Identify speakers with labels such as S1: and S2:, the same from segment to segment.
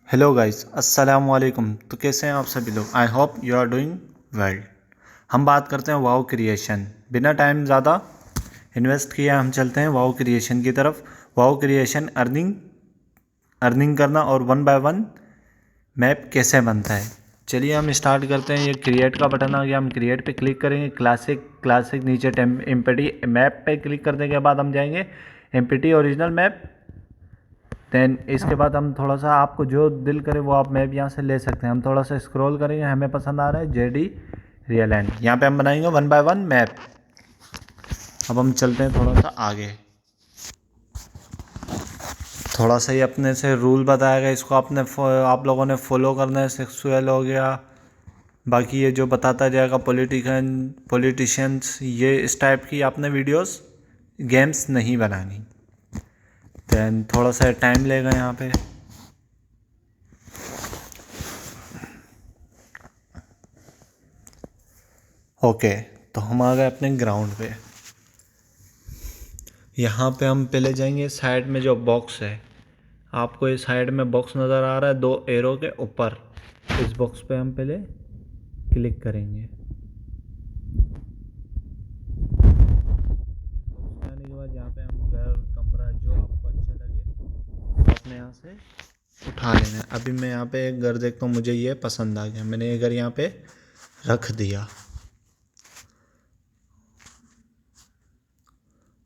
S1: Hello guys, अस्सलाम वालेकुम। तो कैसे हैं आप सभी लोग? I hope you are doing well. हम बात करते हैं वाओ क्रिएशन। बिना टाइम ज़्यादा इन्वेस्ट किए हम चलते हैं वाओ क्रिएशन की तरफ। वाओ क्रिएशन अर्निंग करना और वन बाय वन मैप कैसे बनता है, चलिए हम स्टार्ट करते हैं। ये क्रिएट का बटन आ गया, हम क्रिएट पे क्लिक करेंगे। क्लासिक नीचे एमपीटी मैप पे क्लिक करने के बाद हम जाएंगे एमपीटी ओरिजिनल मैप। देन इसके बाद हम थोड़ा सा, आपको जो दिल करे वो आप मैप यहाँ से ले सकते हैं। हम थोड़ा सा स्क्रॉल करेंगे, हमें पसंद आ रहा है जेडी रियल एंड। यहाँ पे हम बनाएंगे वन बाय वन मैप। अब हम चलते हैं थोड़ा सा आगे। थोड़ा सा ही अपने से रूल बताया गया, इसको आप लोगों ने फॉलो करना है। सेक्सुअल हो गया, बाकी ये जो बताता जाएगा पॉलिटिशियंस, ये इस टाइप की आपने वीडियोस गेम्स नहीं बनानी। देन थोड़ा सा टाइम लेगा यहाँ पे। ओके, तो हम आ गए अपने ग्राउंड पे। यहाँ पे हम पहले जाएंगे साइड में जो बॉक्स है, आपको ये साइड में बॉक्स नज़र आ रहा है दो एरो के ऊपर, इस बॉक्स पे हम पहले क्लिक करेंगे। आने के बाद यहाँ पे हम घर कमरा जो आपको अच्छा लगे अपने यहाँ से उठा लेना है। अभी मैं यहाँ पे एक घर देखता हूँ, मुझे ये पसंद आ गया, मैंने ये घर यहाँ पे रख दिया।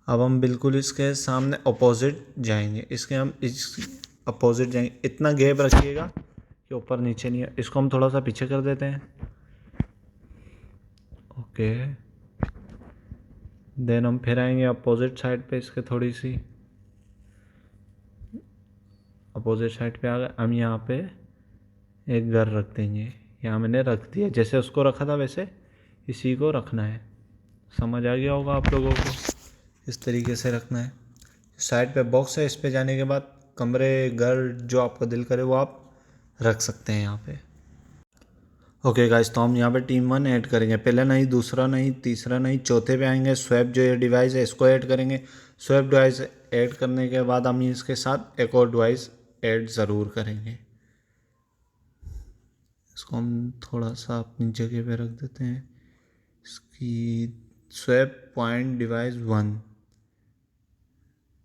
S1: अब हम बिल्कुल इसके सामने अपोजिट जाएंगे, इसके हम इस अपोजिट जाएंगे। इतना गैप रखिएगा कि ऊपर नीचे नहीं है। इसको हम थोड़ा सा पीछे कर देते हैं। ओके, देन हम फिर आएंगे अपोजिट साइड पे, इसके थोड़ी सी अपोजिट साइड पे आ गए। हम यहाँ पे एक घर रख देंगे, यहाँ मैंने रख दिया। जैसे उसको रखा था वैसे इसी को रखना है। समझ आ गया होगा आप लोगों को, इस तरीके से रखना है। साइड पे बॉक्स है, इस पे जाने के बाद कमरे घर जो आपका दिल करे वो आप रख सकते हैं यहाँ पे। ओके गाइस, तो हम यहाँ पे टीम 1 ऐड करेंगे। पहला नहीं, दूसरा नहीं, तीसरा नहीं, चौथे पे आएंगे। स्वैप जो ये डिवाइस है इसको ऐड करेंगे। स्वैप डिवाइस ऐड करने के बाद हम इसके साथ एक और डिवाइस ऐड ज़रूर करेंगे। इसको हम थोड़ा सा अपनी जगह पे रख देते हैं। इसकी स्वैप पॉइंट डिवाइस 1।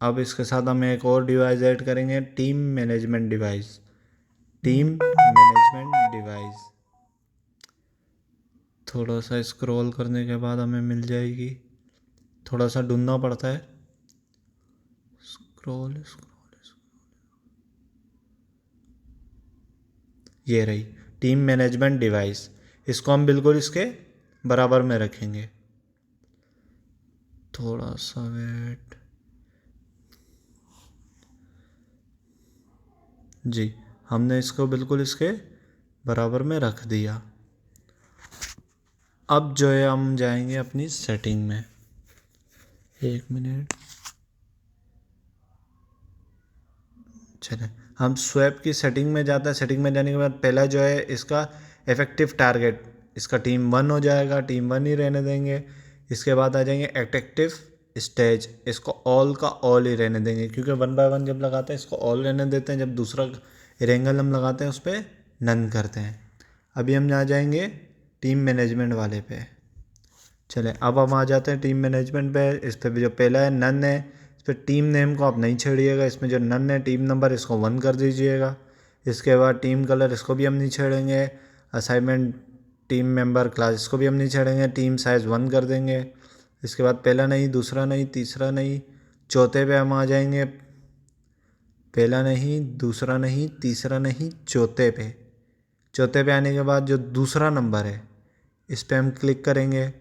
S1: अब इसके साथ हम एक और डिवाइस ऐड करेंगे, team management device. Team management device थोड़ा सा स्क्रॉल करने के बाद हमें मिल जाएगी। थोड़ा सा ढूंढना पड़ता है। स्क्रॉल स्क्रॉल ये रही टीम मैनेजमेंट डिवाइस। इसको हम बिल्कुल इसके बराबर में रखेंगे। थोड़ा सा वेट जी, हमने इसको बिल्कुल इसके बराबर में रख दिया। अब जो है हम जाएंगे अपनी सेटिंग में। एक मिनट, चले हम स्वैप की सेटिंग में जाते हैं। सेटिंग में जाने के बाद पहला जो है इसका इफेक्टिव टारगेट, इसका टीम 1 हो जाएगा, टीम 1 ही रहने देंगे। इसके बाद आ जाएंगे एक्टिव स्टेज, इसको ऑल का ऑल ही रहने देंगे, क्योंकि वन बाय वन जब लगाते हैं इसको ऑल रहने देते हैं, जब दूसरा रेंगल हम लगाते हैं उस पर नन करते हैं। अभी हम आ जाएंगे टीम मैनेजमेंट वाले पे। चले अब हम आ जाते हैं टीम मैनेजमेंट पे। इस पर भी जो पहला है नन है, इस पर टीम नेम को आप नहीं छेड़िएगा। इसमें जो नन है टीम नंबर इसको 1 कर दीजिएगा। इसके बाद टीम कलर इसको भी हम नहीं छेड़ेंगे। असाइनमेंट टीम मेंबर क्लास इसको भी हम नहीं छेड़ेंगे। टीम साइज़ 1 कर देंगे। इसके बाद पहला नहीं, दूसरा नहीं, तीसरा नहीं, चौथे पे हम आ जाएंगे। पहला नहीं, दूसरा नहीं, तीसरा नहीं, चौथे पे आने के बाद जो दूसरा नंबर है इस पर हम क्लिक करेंगे।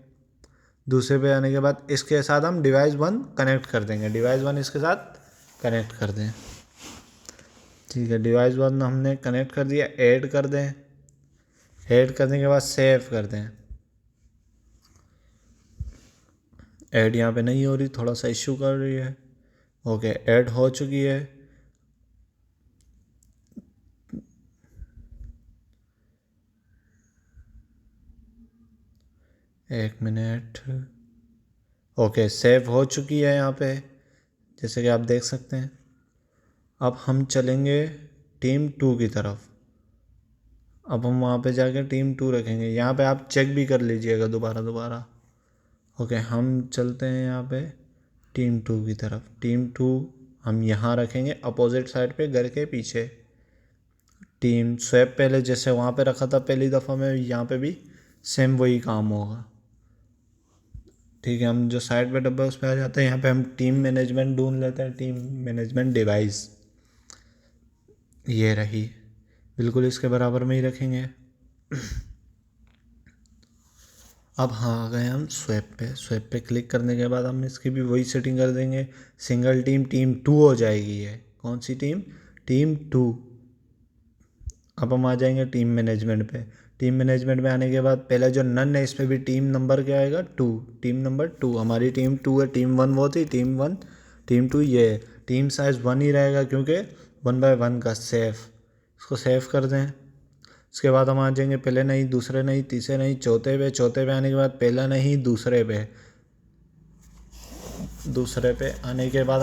S1: दूसरे पे आने के बाद इसके साथ हम डिवाइस 1 कनेक्ट कर देंगे। डिवाइस 1 इसके साथ कनेक्ट कर दें। ठीक है, डिवाइस 1 हमने कनेक्ट कर दिया। ऐड कर दें। ऐड करने के बाद सेव कर दें। ऐड यहाँ पे नहीं हो रही, थोड़ा सा इश्यू कर रही है। ओके, ऐड हो चुकी है। एक मिनट। ओके, सेव हो चुकी है यहाँ पे, जैसे कि आप देख सकते हैं। अब हम चलेंगे टीम 2 की तरफ। अब हम वहाँ पे जाके टीम 2 रखेंगे। यहाँ पे आप चेक भी कर लीजिएगा दोबारा। ओके, हम चलते हैं यहाँ पे टीम 2 की तरफ। टीम 2 हम यहाँ रखेंगे अपोजिट साइड पे, घर के पीछे। टीम स्वैप पहले जैसे वहाँ पे रखा था पहली दफ़ा में, यहाँ पे भी सेम वही काम होगा। ठीक है, हम जो साइड पे डब्बा उस पर आ जाते हैं। यहाँ पे हम टीम मैनेजमेंट ढूंढ लेते हैं, टीम मैनेजमेंट डिवाइस, ये रही, बिल्कुल इसके बराबर में ही रखेंगे। अब हाँ, आ गए हम स्वैप पे क्लिक करने के बाद हम इसकी भी वही सेटिंग कर देंगे। सिंगल टीम 2 हो जाएगी। है कौन सी टीम? टीम 2। अब हम आ जाएंगे टीम मैनेजमेंट पे। टीम मैनेजमेंट में आने के बाद पहले जो नन है इस पर भी टीम नंबर क्या आएगा? 2। टीम नंबर 2 हमारी टीम 2 है। टीम 1 वो थी, टीम 1 टीम 2 ये है। टीम साइज़ 1 ही रहेगा क्योंकि 1/1 का सेफ। इसको सेव कर दें। उसके बाद हम आ जाएंगे पहले नहीं, दूसरे नहीं, तीसरे नहीं, चौथे पे आने के बाद पहला नहीं, दूसरे पे आने के बाद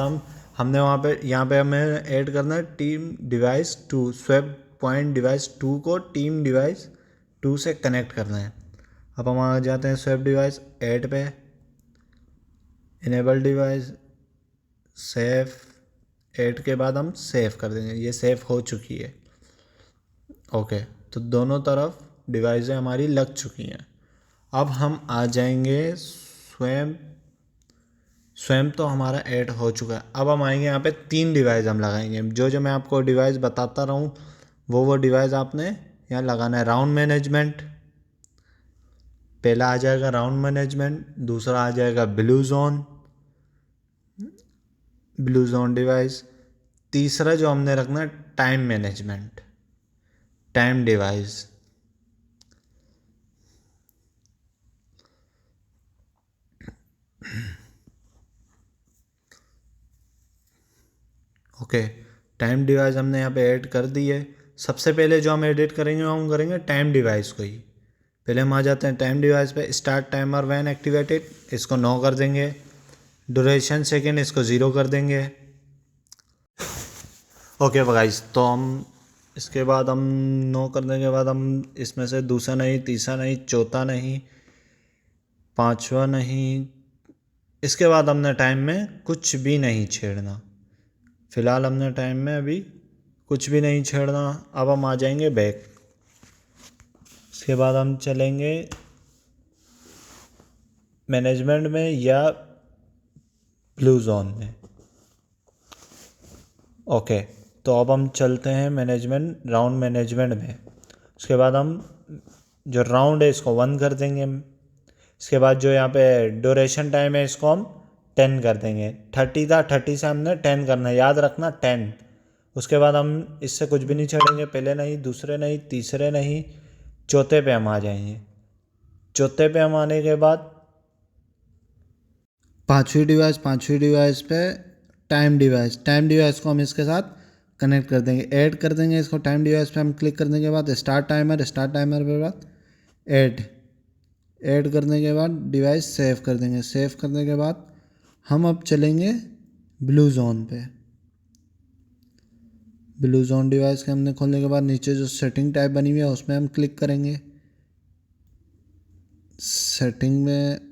S1: हमने वहाँ पे यहाँ पे हमें ऐड करना है team device 2। Swap point device 2 को टीम डिवाइस 2 से कनेक्ट करना है। अब हम आ जाते हैं स्वैप डिवाइस ऐड पे, इनेबल डिवाइस, सेफ। ऐड के बाद हम सेव कर देंगे। ये सेव हो चुकी है। ओके, तो दोनों तरफ डिवाइसें हमारी लग चुकी हैं। अब हम आ जाएंगे स्वयं तो हमारा ऐड हो चुका है। अब हम आएंगे यहाँ पे 3 डिवाइस हम लगाएंगे। जो मैं आपको डिवाइस बताता रहूँ वो डिवाइस आपने यहाँ लगाना है। राउंड मैनेजमेंट पहला आ जाएगा, राउंड मैनेजमेंट। दूसरा आ जाएगा ब्लू जोन डिवाइस। तीसरा जो हमने रखना है time management, time device. Okay, time device हमने यहाँ पे ऐड कर दी है। सबसे पहले जो हम एडिट करेंगे वो हम करेंगे टाइम डिवाइस को ही। पहले हम आ जाते हैं टाइम डिवाइस पे, स्टार्ट टाइमर व्हेन एक्टिवेटेड, इसको 9 कर देंगे। ड्यूरेशन सेकेंड इसको 0 कर देंगे। ओके गाइस, तो हम इसके बाद हम 9 करने के बाद हम इसमें से दूसरा नहीं, तीसरा नहीं, चौथा नहीं, पांचवा नहीं, इसके बाद हमने टाइम में कुछ भी नहीं छेड़ना। फ़िलहाल हमने टाइम में अभी कुछ भी नहीं छेड़ना। अब हम आ जाएंगे बैक। इसके बाद हम चलेंगे मैनेजमेंट में या ब्लू जोन में। ओके, तो अब हम चलते हैं मैनेजमेंट, राउंड मैनेजमेंट में। उसके बाद हम जो राउंड है इसको 1 कर देंगे। इसके बाद जो यहाँ पे ड्यूरेशन टाइम है इसको हम 10 कर देंगे। 30 था, 30 से हमने 10 करना है, याद रखना 10। उसके बाद हम इससे कुछ भी नहीं छेड़ेंगे। पहले नहीं, दूसरे नहीं, तीसरे नहीं, चौथे पे हम आ जाएंगे। चौथे पे हम आने के बाद पांचवी डिवाइस पे टाइम डिवाइस को हम इसके साथ कनेक्ट कर देंगे, ऐड कर देंगे इसको। टाइम डिवाइस पे हम क्लिक करने के बाद स्टार्ट टाइमर पे बाद ऐड करने के बाद डिवाइस सेव कर देंगे। सेव करने के बाद हम अब चलेंगे ब्लू जोन पे। ब्लू जोन डिवाइस के हमने खोलने के बाद नीचे जो सेटिंग टाइप बनी हुई है उसमें हम क्लिक करेंगे। सेटिंग में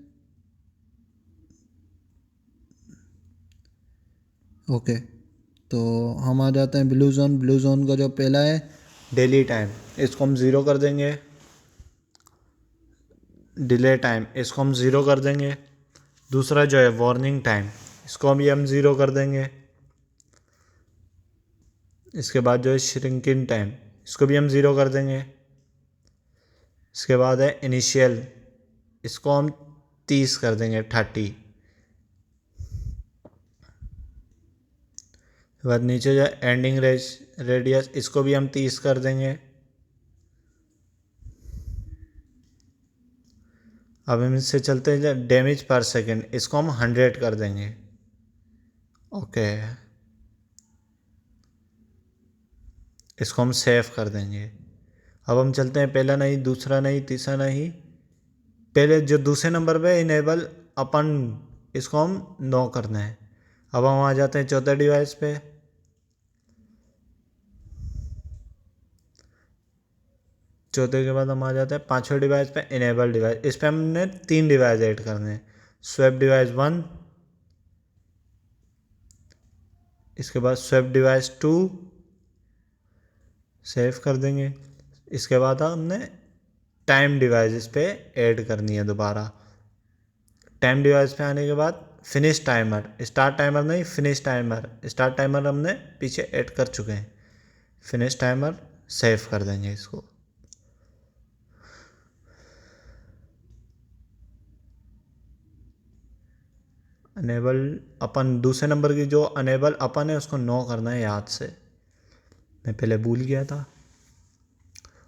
S1: ओके, तो हम आ जाते हैं ब्लू जोन का जो पहला है डेली टाइम, इसको हम 0 कर देंगे। डिले टाइम इसको हम 0 कर देंगे। दूसरा जो है वार्निंग टाइम, इसको भी हम 0 कर देंगे। इसके बाद जो है श्रिंकिंग टाइम, इसको भी हम 0 कर देंगे। इसके बाद है इनिशियल, इसको हम 30 कर देंगे, 30। बाद नीचे जो एंडिंग रेडियस इसको भी हम 30 कर देंगे। अब हम इससे चलते हैं डैमेज पर सेकेंड, इसको हम 100 कर देंगे। ओके, इसको हम सेव कर देंगे। अब हम चलते हैं पहला नहीं, दूसरा नहीं, तीसरा नहीं, पहले जो दूसरे नंबर पे इनेबल अपन, इसको हम 9 करना है। अब हम आ जाते हैं चौथे डिवाइस पे। चौथे के बाद हम आ जाते हैं पांचवें डिवाइस पे, इनेबल डिवाइस। इस पे हमने 3 डिवाइस ऐड करने हैं, स्वैप डिवाइस 1, इसके बाद स्वैप डिवाइस 2 सेव कर देंगे। इसके बाद हमने टाइम डिवाइस इस पे ऐड करनी है दोबारा। टाइम डिवाइस पे आने के बाद फिनिश टाइमर, स्टार्ट टाइमर नहीं, फिनिश टाइमर। स्टार्ट टाइमर हमने पीछे ऐड कर चुके हैं, फिनिश टाइमर सेव कर देंगे इसको। अनेबल अपन दूसरे नंबर की जो अनेबल अपन है उसको नो करना है याद से, मैं पहले भूल गया था।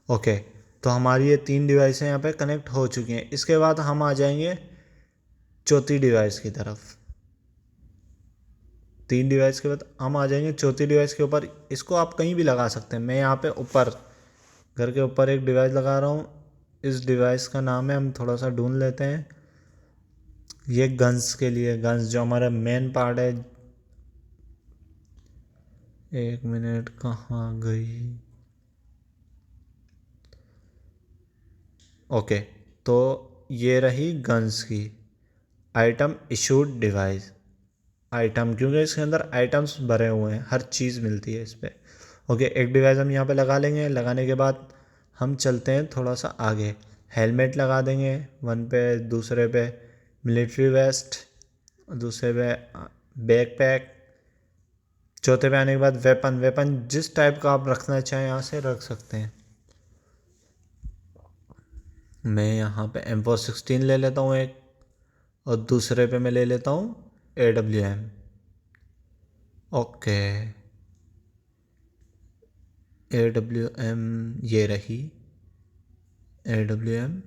S1: ओके, तो हमारी ये 3 डिवाइसें यहाँ पे कनेक्ट हो चुकी हैं। इसके बाद हम आ जाएंगे चौथी डिवाइस की तरफ। 3 डिवाइस के बाद हम आ जाएंगे चौथी डिवाइस के ऊपर। इसको आप कहीं भी लगा सकते हैं, मैं यहाँ पे ऊपर घर के ऊपर एक डिवाइस लगा रहा हूँ। इस डिवाइस का नाम है, हम थोड़ा सा ढूंढ लेते हैं, ये गन्स के लिए, गन्स जो हमारा मेन पार्ट है। 1 मिनट, कहाँ गई? ओके, तो ये रही गन्स की आइटम इशूड डिवाइस। आइटम, क्योंकि इसके अंदर आइटम्स भरे हुए हैं, हर चीज़ मिलती है इस पर। ओके, एक डिवाइस हम यहाँ पे लगा लेंगे। लगाने के बाद हम चलते हैं थोड़ा सा आगे, हेलमेट लगा देंगे 1 पे, दूसरे पे मिलिट्री वेस्ट, दूसरे पे बैकपैक, चौथे पे आने के बाद वेपन। वेपन जिस टाइप का आप रखना चाहें यहाँ से रख सकते हैं। मैं यहाँ पे M416 ले लेता हूँ एक, और दूसरे पे मैं ले लेता हूँ AWM। ओके, AWM ये रही AWM।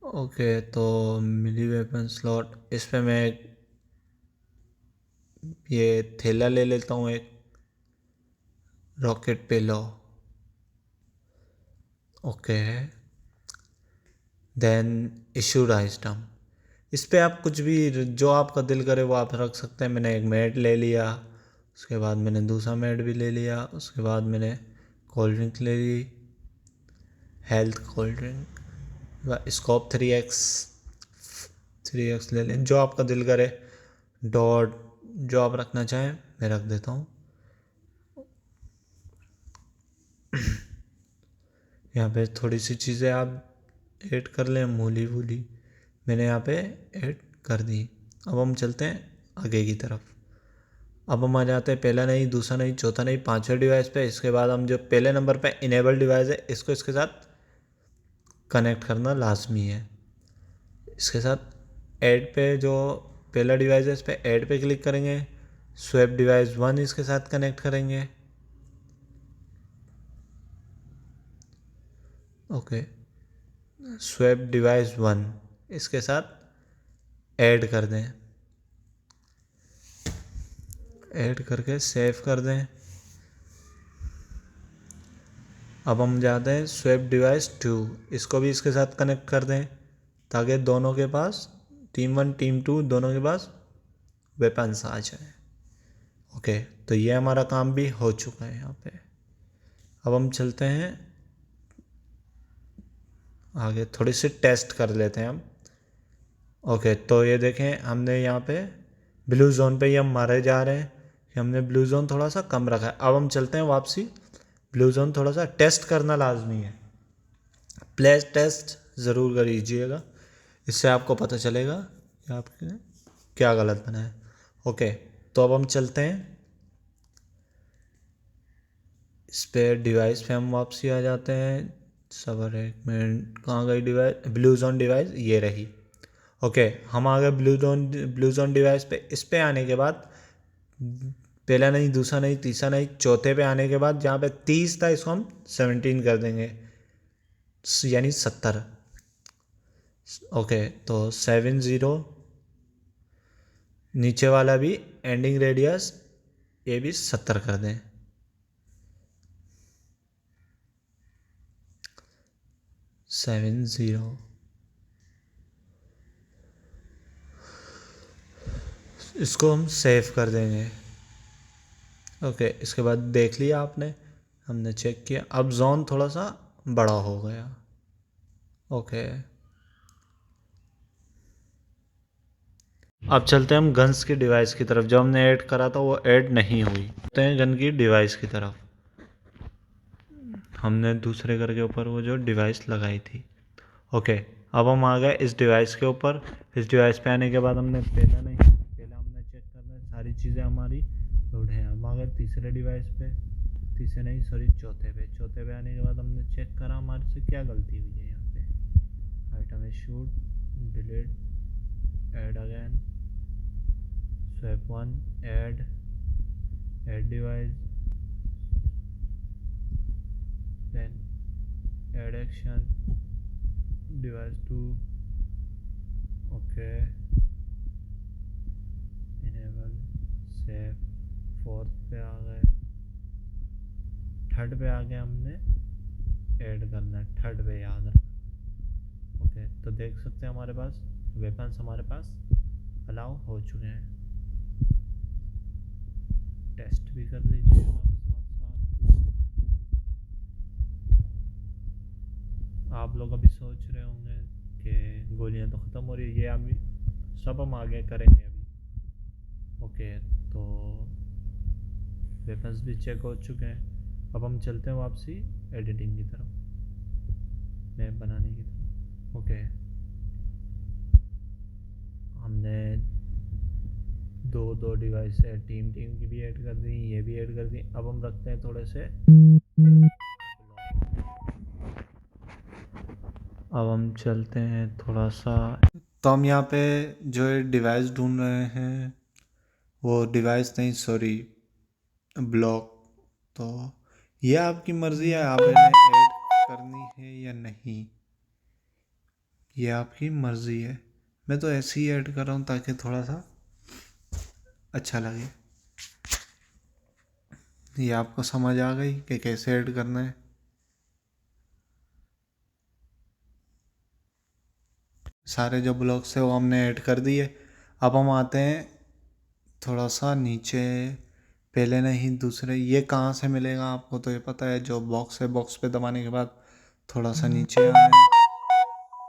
S1: ओके, तो मिली वेपन स्लॉट, इस पे मैं ये थैला ले लेता हूँ एक, रॉकेट पेलो। ओके, देन इशूड आइटम, इस पे आप कुछ भी जो आपका दिल करे वो आप रख सकते हैं। मैंने एक मैट ले लिया, उसके बाद मैंने दूसरा मैट भी ले लिया, उसके बाद मैंने कोल्ड ड्रिंक ले ली, health cold drink, scope 3x ले लें, जो आपका दिल करे। डॉट जो आप रखना चाहें मैं रख देता हूँ। यहाँ पे थोड़ी सी चीज़ें आप ऐड कर लें, मूली वूली मैंने यहाँ पे ऐड कर दी। अब हम चलते हैं आगे की तरफ। अब हम आ जाते हैं पहला नहीं, दूसरा नहीं, चौथा नहीं, पांचवें डिवाइस पे। इसके बाद हम जो पहले नंबर पे इनेबल डिवाइस है, इसको इसके साथ कनेक्ट करना लाजमी है। इसके साथ ऐड पे, जो पहला डिवाइस है इस पर ऐड पे क्लिक करेंगे, स्वैप डिवाइस 1 इसके साथ कनेक्ट करेंगे। ओके, स्वैप डिवाइस 1 इसके साथ ऐड कर दें, ऐड करके सेव कर दें। अब हम जाते हैं स्वैप डिवाइस 2, इसको भी इसके साथ कनेक्ट कर दें ताकि दोनों के पास, टीम 1 टीम 2 दोनों के पास वेपन्स आ जाए। ओके, तो ये हमारा काम भी हो चुका है यहाँ पे। अब हम चलते हैं आगे, थोड़ी सी टेस्ट कर लेते हैं हम। ओके, तो ये देखें हमने यहाँ पे ब्लू जोन पे ही हम मारे जा रहे हैं कि हमने ब्लू जोन थोड़ा सा कम रखा है। अब हम चलते हैं वापसी, ब्लू जोन थोड़ा सा टेस्ट करना लाजमी है, प्लेस टेस्ट ज़रूर करीजिएगा, इससे आपको पता चलेगा कि आपने क्या गलत बना है। ओके, तो अब हम चलते हैं इस पे डिवाइस पे, हम वापसी आ जाते हैं। सबर 1 मिनट, कहाँ गई डिवाइस? ब्लू जोन डिवाइस ये रही। ओके, हम आ गए ब्लू जोन डिवाइस पे। इस पे आने के बाद पहला नहीं, दूसरा नहीं, तीसरा नहीं, चौथे पे आने के बाद जहाँ पे 30 था इसको हम 17 कर देंगे, यानी 70। ओके, तो 70, नीचे वाला भी एंडिंग रेडियस ये भी 70 कर दें। 70, इसको हम सेव कर देंगे। ओके, इसके बाद देख लिया आपने, हमने चेक किया। अब जोन थोड़ा सा बड़ा हो गया। ओके, अब चलते हैं हम गन्स की डिवाइस की तरफ। जो हमने ऐड करा था वो ऐड नहीं हुई। चलते हैं गन की डिवाइस की तरफ। हमने दूसरे घर के ऊपर वो जो डिवाइस लगाई थी। ओके, अब हम आ गए इस डिवाइस के ऊपर। इस डिवाइस पे आने के बाद हमने पहला हमने चेक करना है सारी चीज़ें हमारी लोड है। हम आ गए तीसरे डिवाइस पे, तीसरे नहीं सॉरी चौथे पे आने के बाद हमने चेक करा हमारे से क्या गलती हुई है। यहाँ पे item shoot, delete, add again, swap one, add device, then add action, device 2, okay, enable, save. Fourth पे आ गए, थर्ड पे आ गए, हमने ऐड करना है थर्ड पे, याद रखना। ओके, तो देख सकते हैं हमारे पास वेपन्स हमारे पास अलाउ हो चुके हैं। टेस्ट भी कर लीजिएगा साथ साथ। आप लोग अभी सोच रहे होंगे कि गोलियां तो ख़त्म हो रही है, ये अभी सब हम आगे करेंगे अभी। ओके, तो वेपन्स भी चेक हो चुके हैं। अब हम चलते हैं वापसी एडिटिंग की तरफ, मैप बनाने की तरफ। ओके, हमने दो डिवाइस है, टीम की भी ऐड कर दी, ये भी ऐड कर दी। अब हम रखते हैं थोड़े से, अब हम चलते हैं थोड़ा सा। तो हम यहाँ पे जो डिवाइस ढूंढ रहे हैं वो डिवाइस नहीं सॉरी ब्लॉक। तो ये आपकी मर्ज़ी है, आप इन्हें ऐड करनी है या नहीं, ये आपकी मर्ज़ी है। मैं तो ऐसे ही ऐड कर रहा हूँ ताकि थोड़ा सा अच्छा लगे। ये आपको समझ आ गई कि कैसे ऐड करना है। सारे जो ब्लॉक्स है वो हमने ऐड कर दिए। अब हम आते हैं थोड़ा सा नीचे, पहले नहीं दूसरे। ये कहाँ से मिलेगा आपको तो ये पता है, जो बॉक्स है बॉक्स पे दबाने के बाद थोड़ा सा नीचे आना है,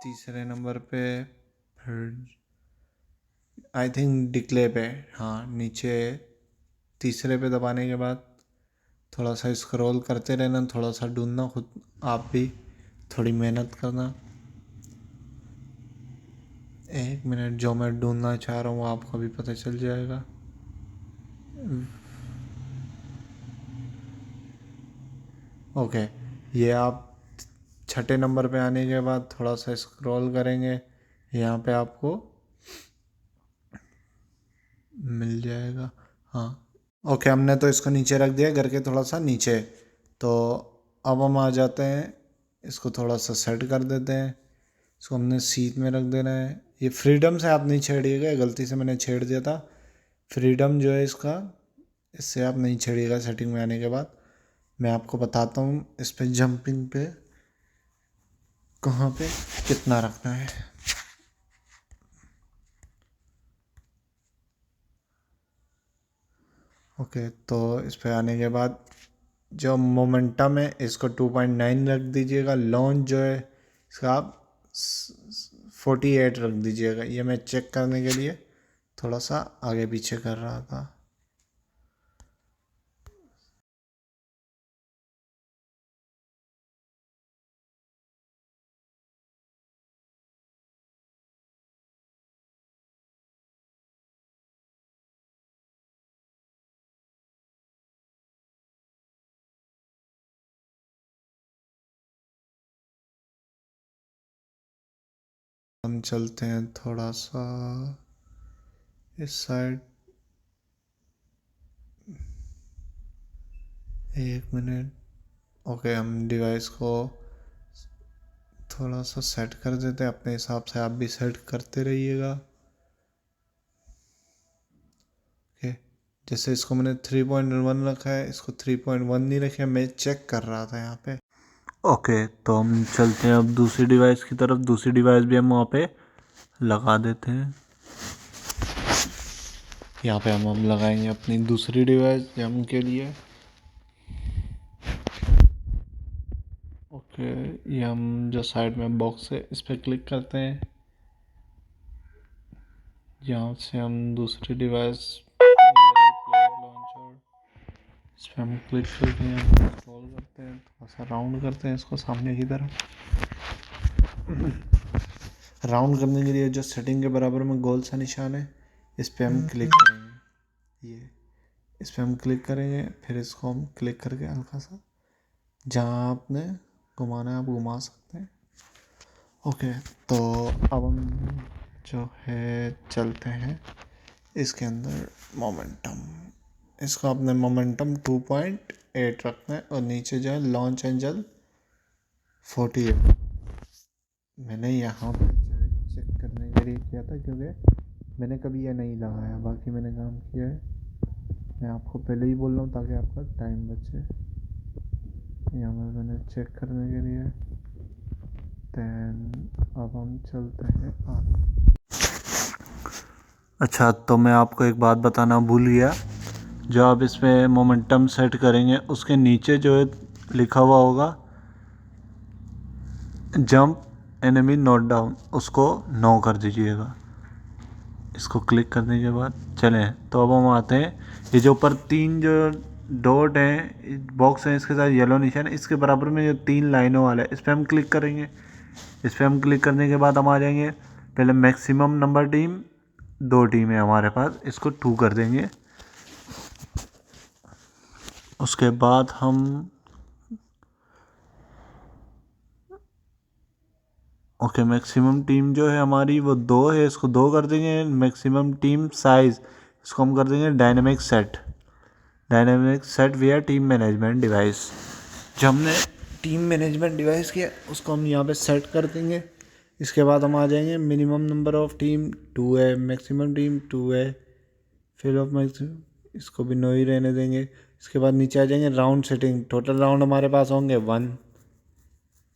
S1: तीसरे नंबर पे, फिर आई थिंक डिक्ले पे, हाँ नीचे तीसरे पे दबाने के बाद थोड़ा सा स्क्रॉल करते रहना, थोड़ा सा ढूंढना, खुद आप भी थोड़ी मेहनत करना। एक मिनट, जो मैं ढूंढना चाह रहा हूँ आपको भी पता चल जाएगा। ओके, ये आप छठे नंबर पे आने के बाद थोड़ा सा स्क्रॉल करेंगे, यहाँ पे आपको मिल जाएगा। हाँ, ओके, हमने तो इसको नीचे रख दिया, घर के थोड़ा सा नीचे। तो अब हम आ जाते हैं, इसको थोड़ा सा सेट कर देते हैं। इसको हमने सीट में रख देना है। ये फ्रीडम से आप नहीं छेड़िएगा, गलती से मैंने छेड़ दिया था। फ्रीडम जो है इसका, इससे आप नहीं छेड़िएगा। सेटिंग में आने के बाद मैं आपको बताता हूँ इस पर जंपिंग पे कहाँ पे कितना रखना है। ओके, तो इस पे आने के बाद जो मोमेंटम है इसको 2.9 रख दीजिएगा। लॉन्च जो है इसका आप 48 रख दीजिएगा। ये मैं चेक करने के लिए थोड़ा सा आगे पीछे कर रहा था। हम चलते हैं थोड़ा सा इस साइड, एक मिनट। ओके, हम डिवाइस को थोड़ा सा सेट कर देते हैं अपने हिसाब से, आप भी सेट करते रहिएगा। ओके, जैसे इसको मैंने 3.1 रखा है, इसको 3.1 नहीं रखे, मैं चेक कर रहा था यहाँ पे। ओके, तो हम चलते हैं अब दूसरी डिवाइस की तरफ। दूसरी डिवाइस भी हम वहाँ पे लगा देते हैं। यहाँ पे हम लगाएंगे अपनी दूसरी डिवाइस जम के लिए। ओके, ये हम जो साइड में बॉक्स है इस पर क्लिक करते हैं। यहाँ से हम दूसरी डिवाइस लॉन्चर इस पर हम क्लिक करके यहाँ इंस्टॉल करते हैं, थोड़ा सा राउंड करते हैं इसको सामने की तरफ। राउंड करने के लिए जो सेटिंग के बराबर में गोल सा निशान है इस पर हम क्लिक करेंगे। ये इस पर हम क्लिक करेंगे, फिर इसको हम क्लिक करके हल्का सा जहाँ आपने घुमाना है आप घुमा सकते हैं। ओके, तो अब हम जो है चलते हैं इसके अंदर मोमेंटम। इसको आपने मोमेंटम 2.8 रखना है और नीचे जो है लॉन्च एंजल 48। मैंने यहाँ पे जो है चेक करने के लिए किया था क्योंकि मैंने कभी यह नहीं लगाया, बाकी मैंने काम किया है। मैं आपको पहले ही बोल रहा हूँ ताकि आपका टाइम बचे। यहाँ पर मैंने चेक करने के लिए। दैन अब हम चलते हैं आगे। अच्छा, तो मैं आपको एक बात बताना भूल गया। जो आप इसमें मोमेंटम सेट करेंगे उसके नीचे जो है लिखा हुआ होगा जंप एनिमी नोट डाउन, उसको नो कर दीजिएगा। इसको क्लिक करने के बाद चलें तो अब हम आते हैं। ये जो ऊपर 3 जो डॉट हैं बॉक्स हैं इसके साथ येलो निशान, इसके बराबर में जो 3 लाइनों वाला है इस पर हम क्लिक करेंगे। इस पर हम क्लिक करने के बाद हम आ जाएंगे पहले मैक्सिमम नंबर टीम, 2 टीम है हमारे पास, इसको 2 कर देंगे। उसके बाद हम ओके, मैक्सिमम टीम जो है हमारी वो 2 है, इसको 2 कर देंगे। मैक्सिमम टीम साइज़ इसको हम कर देंगे डायनेमिक सेट विया टीम मैनेजमेंट डिवाइस। जो हमने टीम मैनेजमेंट डिवाइस किया उसको हम यहाँ पे सेट कर देंगे। इसके बाद हम आ जाएंगे मिनिमम नंबर ऑफ़ टीम 2 है, मैक्सिमम टीम 2 है, फिर ऑफ मैक्सिमम इसको भी नो ही रहने देंगे। इसके बाद नीचे आ जाएंगे राउंड सेटिंग, टोटल राउंड हमारे पास होंगे 1।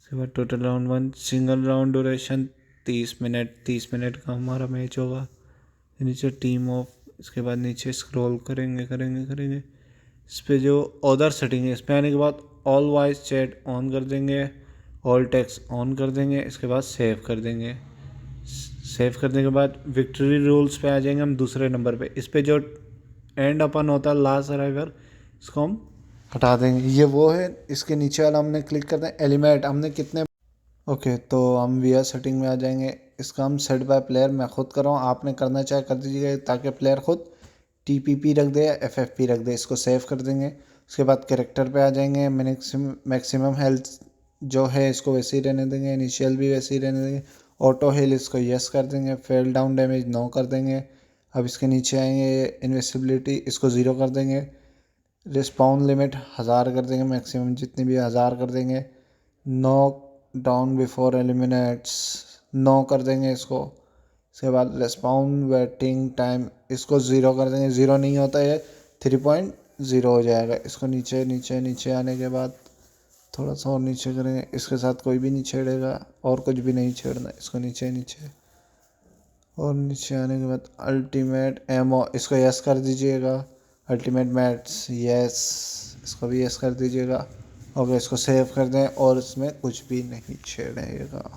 S1: इसके बाद total round 1, single round duration 30 minute, 30 minute का हमारा मैच होगा। नीचे टीम ऑफ, इसके बाद नीचे स्क्रॉल करेंगे इस पर जो अदर सेटिंग है इस पर आने के बाद ऑल वॉइस चैट ऑन कर देंगे, ऑल टेक्स्ट ऑन कर देंगे। इसके बाद सेव कर देंगे। सेव करने के बाद विक्ट्री रूल्स पे आ जाएंगे हम दूसरे नंबर पे। इस पे जो एंड अपन होता है लास्ट सर्वाइवर, इसको हम हटा देंगे। ये वो है, इसके नीचे वाला हमने क्लिक करते हैं एलिमेंट, हमने कितने ओके, तो हम वी आर सेटिंग में आ जाएंगे। इसका हम सेट बाय प्लेयर मैं खुद कर रहा हूँ, आपने करना चाहे कर दीजिएगा ताकि प्लेयर खुद TPP रख दे या FFP रख दे। इसको सेव कर देंगे। उसके बाद कैरेक्टर पे आ जाएंगे। मैक्सिमम हेल्थ जो है इसको वैसे ही रहने देंगे, इनिशियल भी वैसे ही रहने देंगे। ऑटो हिल इसको यस कर देंगे, फेल डाउन डैमेज नो कर देंगे। अब इसके नीचे आएंगे इनविजिबिलिटी, इसको 0 कर देंगे। रिस्पॉन्ड लिमिट 1000 कर देंगे, मैक्सिमम जितनी भी 1000 कर देंगे। Knock down before eliminates no कर देंगे इसको। इसके बाद रिस्पॉन्ड वेटिंग टाइम इसको 0 कर देंगे, 0 नहीं होता है 3.0 हो जाएगा। इसको नीचे नीचे नीचे आने के बाद थोड़ा सा और नीचे करेंगे। इसके साथ कोई भी नहीं छेड़ेगा और कुछ भी नहीं छेड़ना, इसको नीचे नीचे और नीचे आने के बाद अल्टीमेट एमओ इसको यस कर दीजिएगा। अल्टीमेट मैट्स यस, इसको भी यस कर दीजिएगा। ओके, इसको सेव कर दें और इसमें कुछ भी नहीं छेड़ेगा,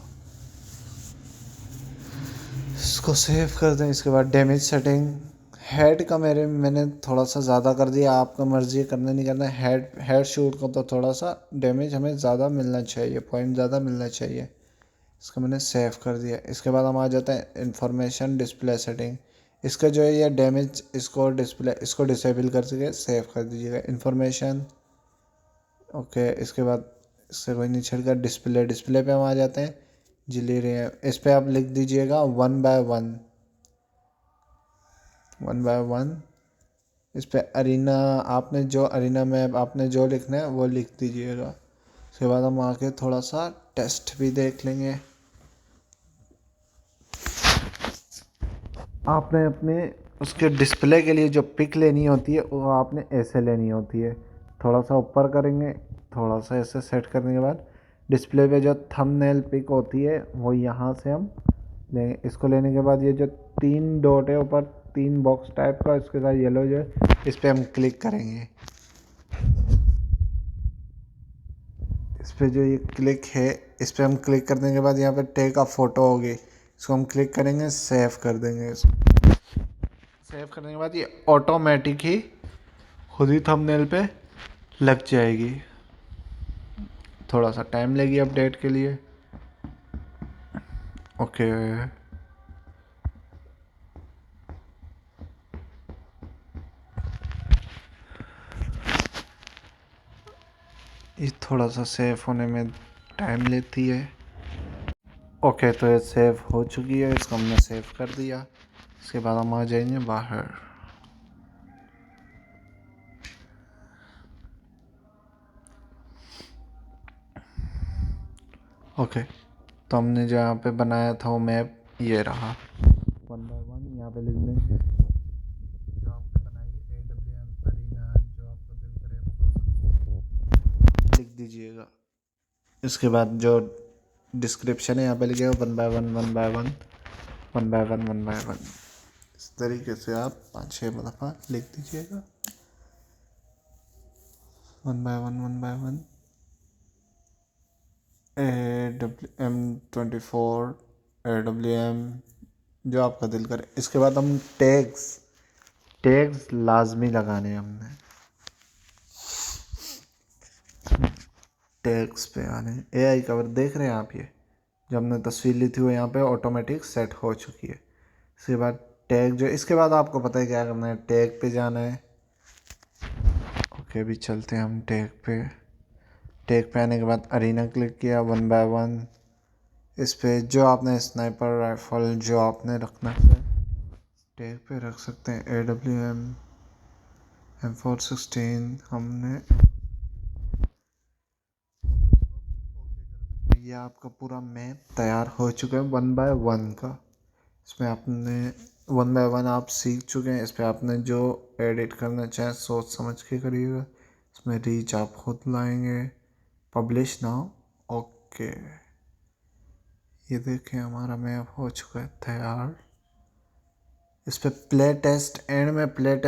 S1: इसको सेव कर दें। इसके बाद डैमेज सेटिंग हेड का मैंने थोड़ा सा ज़्यादा कर दिया, आपका मर्जी है करना नहीं करना। हेड शूट को तो थोड़ा सा डैमेज हमें ज़्यादा मिलना चाहिए, पॉइंट ज़्यादा मिलना चाहिए, इसको मैंने सेव कर दिया। इसके बाद हम आ जाते हैं इंफॉर्मेशन डिस्प्ले सेटिंग। इसका जो है ये डैमेज इसको डिस्प्ले इसको डिसेबल कर सके, सेव कर दीजिएगा इंफॉर्मेशन। ओके, इसके बाद इससे कोई नहीं छेड़कर डिस्प्ले पे हम आ जाते हैं। जिली रहे इस पर आप लिख दीजिएगा 1 बाय 1 इस पर अरीना, आपने जो अरीना मैप आपने जो लिखना है वो लिख दीजिएगा। उसके बाद हम आके थोड़ा सा टेस्ट भी देख लेंगे। आपने अपने उसके डिस्प्ले के लिए जो पिक लेनी होती है वो आपने ऐसे लेनी होती है, थोड़ा सा ऊपर करेंगे, थोड़ा सा ऐसे सेट करने के बाद डिस्प्ले पे जो थंबनेल पिक होती है वो यहाँ से हम लेंगे। इसको लेने के बाद ये जो 3 डॉट है ऊपर 3 बॉक्स टाइप का, इसके साथ येलो जो है इस पर हम क्लिक करेंगे। इस पर जो ये क्लिक है, इस पर हम क्लिक करने के बाद यहाँ पे टेक अ फोटो होगी, इसको हम क्लिक करेंगे, सेव कर देंगे। इसको सेव करने के बाद ये ऑटोमेटिक ही खुद ही थंबनेल पे लग जाएगी। थोड़ा सा टाइम लेगी अपडेट के लिए। ओके, ये थोड़ा सा सेव होने में टाइम लेती है। ओके, तो ये सेव हो चुकी है, इसको हमने सेव कर दिया। इसके बाद हम आ जाएंगे बाहर। ओके, तो हमने जो यहाँ पे बनाया था वो मैप ये रहा। 1 बाय 1 यहाँ पे लिख देंगे जो आपने बनाई AWM अरीना, जो आपको दिल करे लिख दीजिएगा। इसके बाद जो डिस्क्रिप्शन है यहाँ पे लिखिएगा 1 बाय 1 1 बाय 1 1 बाय 1 1 बाय 1। इस तरीके से आप 5-6 दफ़ा लिख दीजिएगा 1 बाय 1 1 बाय 1 AWM24 AWM जो आपका दिल करे। इसके बाद हम टैग्स लाजमी लगाने हैं हमने। टैग्स पे आने AI कवर देख रहे हैं आप, ये जो हमने तस्वीर ली थी वो यहाँ पे ऑटोमेटिक सेट हो चुकी है। इसके बाद टैग जो, इसके बाद आपको पता है क्या करना है, टैग पे जाना है। ओके, अभी चलते हैं हम टैग पे आने के बाद अरीना क्लिक किया 1 बाय 1। इस पे जो आपने स्नाइपर राइफल जो आपने रखना है टैग पे रख सकते हैं। AWM M416 हमने, ये आपका पूरा मैप तैयार हो चुका है 1 बाय 1 का। इसमें आपने 1 बाय 1 आप सीख चुके हैं। इस पर आपने जो एडिट करना चाहें सोच समझ के करिएगा। इसमें रीच आप खुद लाएंगे। Publish now. ओके, ये देखें हमारा मैप हो चुका है तैयार। इस पर प्ले टेस्ट एंड में प्ले टेस्ट